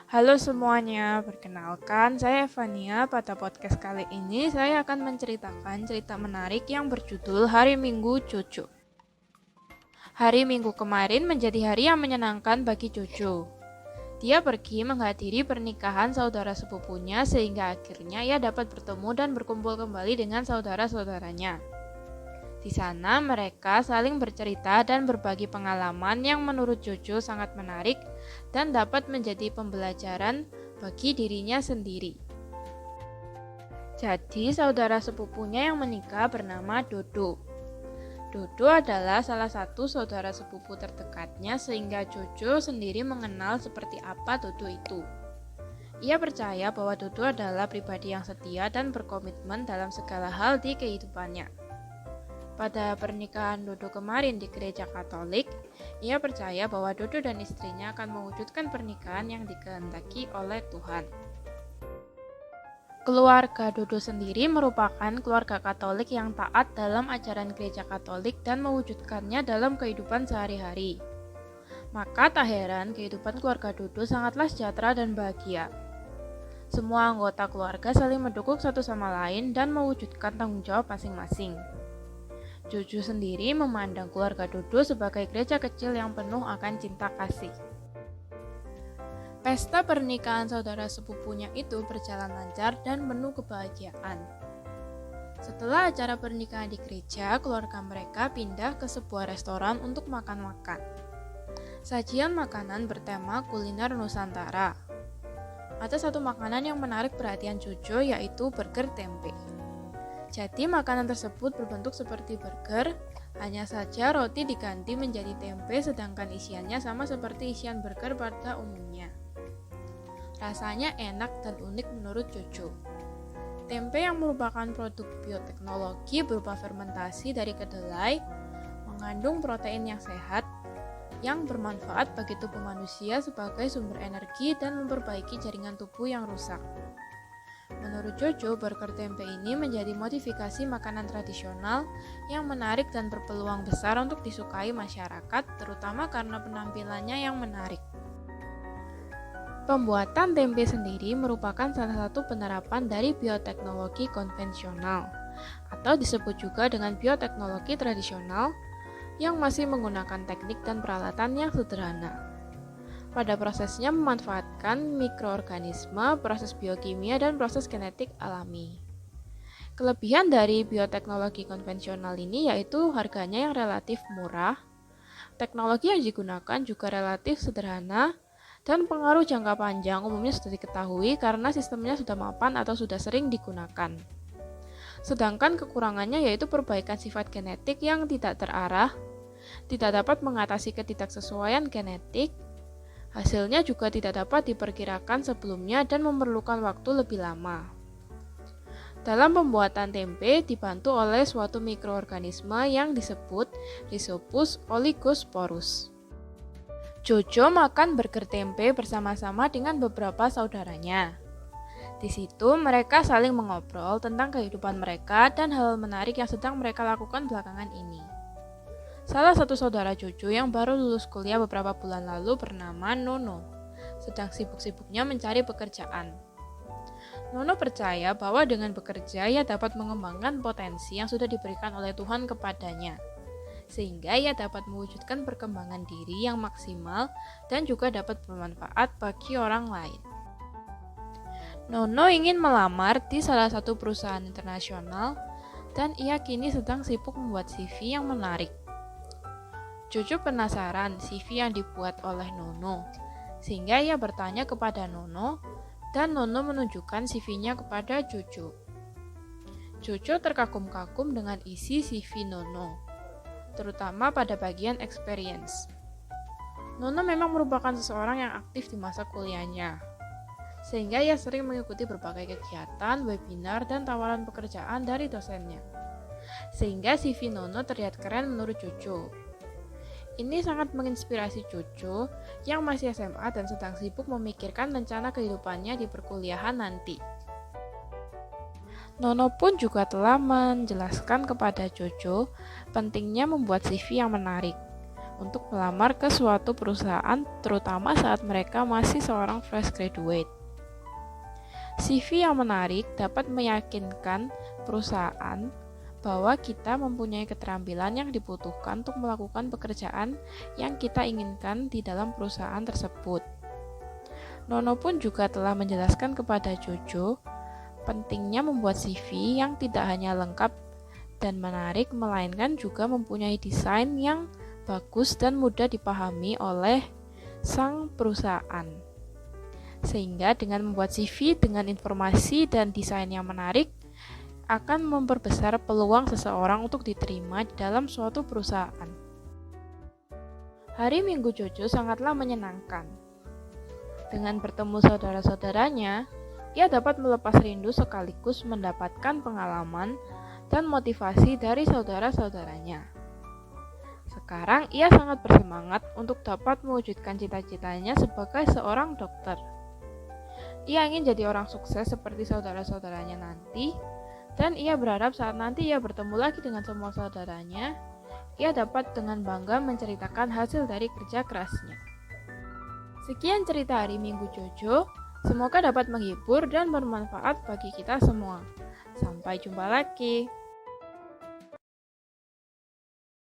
Halo semuanya, perkenalkan saya Evania. Pada podcast kali ini saya akan menceritakan cerita menarik yang berjudul Hari Minggu Jojo. Hari Minggu kemarin menjadi hari yang menyenangkan bagi Jojo. Dia pergi menghadiri pernikahan saudara sepupunya sehingga akhirnya ia dapat bertemu dan berkumpul kembali dengan saudara-saudaranya. Di sana mereka saling bercerita dan berbagi pengalaman yang menurut Jojo sangat menarik dan dapat menjadi pembelajaran bagi dirinya sendiri. Jadi saudara sepupunya yang menikah bernama Dodo. Dodo adalah salah satu saudara sepupu terdekatnya sehingga Jojo sendiri mengenal seperti apa Dodo itu. Ia percaya bahwa Dodo adalah pribadi yang setia dan berkomitmen dalam segala hal di kehidupannya. Pada pernikahan Dodo kemarin di gereja Katolik, ia percaya bahwa Dodo dan istrinya akan mewujudkan pernikahan yang dikehendaki oleh Tuhan. Keluarga Dodo sendiri merupakan keluarga Katolik yang taat dalam ajaran gereja Katolik dan mewujudkannya dalam kehidupan sehari-hari. Maka tak heran kehidupan keluarga Dodo sangatlah sejahtera dan bahagia. Semua anggota keluarga saling mendukung satu sama lain dan mewujudkan tanggung jawab masing-masing. Jojo sendiri memandang keluarga Dodo sebagai gereja kecil yang penuh akan cinta kasih. Pesta pernikahan saudara sepupunya itu berjalan lancar dan penuh kebahagiaan. Setelah acara pernikahan di gereja, keluarga mereka pindah ke sebuah restoran untuk makan-makan. Sajian makanan bertema kuliner Nusantara. Ada satu makanan yang menarik perhatian Jojo, yaitu burger tempe. Jadi makanan tersebut berbentuk seperti burger, hanya saja roti diganti menjadi tempe sedangkan isiannya sama seperti isian burger pada umumnya. Rasanya enak dan unik menurut Jojo. Tempe yang merupakan produk bioteknologi berupa fermentasi dari kedelai, mengandung protein yang sehat, yang bermanfaat bagi tubuh manusia sebagai sumber energi dan memperbaiki jaringan tubuh yang rusak. Menurut Jojo, burger tempe ini menjadi modifikasi makanan tradisional yang menarik dan berpeluang besar untuk disukai masyarakat, terutama karena penampilannya yang menarik. Pembuatan tempe sendiri merupakan salah satu penerapan dari bioteknologi konvensional, atau disebut juga dengan bioteknologi tradisional, yang masih menggunakan teknik dan peralatan yang sederhana. Pada prosesnya memanfaatkan mikroorganisme, proses biokimia, dan proses genetik alami. Kelebihan dari bioteknologi konvensional ini yaitu harganya yang relatif murah, teknologi yang digunakan juga relatif sederhana, dan pengaruh jangka panjang umumnya sudah diketahui karena sistemnya sudah mapan atau sudah sering digunakan. Sedangkan kekurangannya yaitu perbaikan sifat genetik yang tidak terarah, tidak dapat mengatasi ketidaksesuaian genetik, hasilnya juga tidak dapat diperkirakan sebelumnya dan memerlukan waktu lebih lama. Dalam pembuatan tempe dibantu oleh suatu mikroorganisme yang disebut Rhizopus oligosporus. Jojo makan burger tempe bersama-sama dengan beberapa saudaranya. Di situ mereka saling mengobrol tentang kehidupan mereka dan hal menarik yang sedang mereka lakukan belakangan ini. Salah satu saudara Jojo yang baru lulus kuliah beberapa bulan lalu bernama Nono, sedang sibuk-sibuknya mencari pekerjaan. Nono percaya bahwa dengan bekerja ia dapat mengembangkan potensi yang sudah diberikan oleh Tuhan kepadanya, sehingga ia dapat mewujudkan perkembangan diri yang maksimal dan juga dapat bermanfaat bagi orang lain. Nono ingin melamar di salah satu perusahaan internasional dan ia kini sedang sibuk membuat CV yang menarik. Jojo penasaran CV yang dibuat oleh Nono, sehingga ia bertanya kepada Nono, dan Nono menunjukkan CV-nya kepada Jojo. Jojo terkagum-kagum dengan isi CV Nono, terutama pada bagian experience. Nono memang merupakan seseorang yang aktif di masa kuliahnya, sehingga ia sering mengikuti berbagai kegiatan, webinar, dan tawaran pekerjaan dari dosennya. Sehingga CV Nono terlihat keren menurut Jojo. Ini sangat menginspirasi Jojo yang masih SMA dan sedang sibuk memikirkan rencana kehidupannya di perkuliahan nanti. Nono pun juga telah menjelaskan kepada Jojo pentingnya membuat CV yang menarik. untuk melamar ke suatu perusahaan, terutama saat mereka masih seorang fresh graduate. CV yang menarik dapat meyakinkan perusahaan bahwa kita mempunyai keterampilan yang dibutuhkan untuk melakukan pekerjaan yang kita inginkan di dalam perusahaan tersebut. Nono pun juga telah menjelaskan kepada Jojo pentingnya membuat CV yang tidak hanya lengkap dan menarik, melainkan juga mempunyai desain yang bagus dan mudah dipahami oleh sang perusahaan. Sehingga dengan membuat CV dengan informasi dan desain yang menarik akan memperbesar peluang seseorang untuk diterima di dalam suatu perusahaan. Hari Minggu Jojo sangatlah menyenangkan. Dengan bertemu saudara-saudaranya, ia dapat melepas rindu sekaligus mendapatkan pengalaman dan motivasi dari saudara-saudaranya. Sekarang ia sangat bersemangat untuk dapat mewujudkan cita-citanya sebagai seorang dokter. Ia ingin jadi orang sukses seperti saudara-saudaranya nanti, dan ia berharap saat nanti ia bertemu lagi dengan semua saudaranya, ia dapat dengan bangga menceritakan hasil dari kerja kerasnya. Sekian cerita hari Minggu Jojo, semoga dapat menghibur dan bermanfaat bagi kita semua. Sampai jumpa lagi.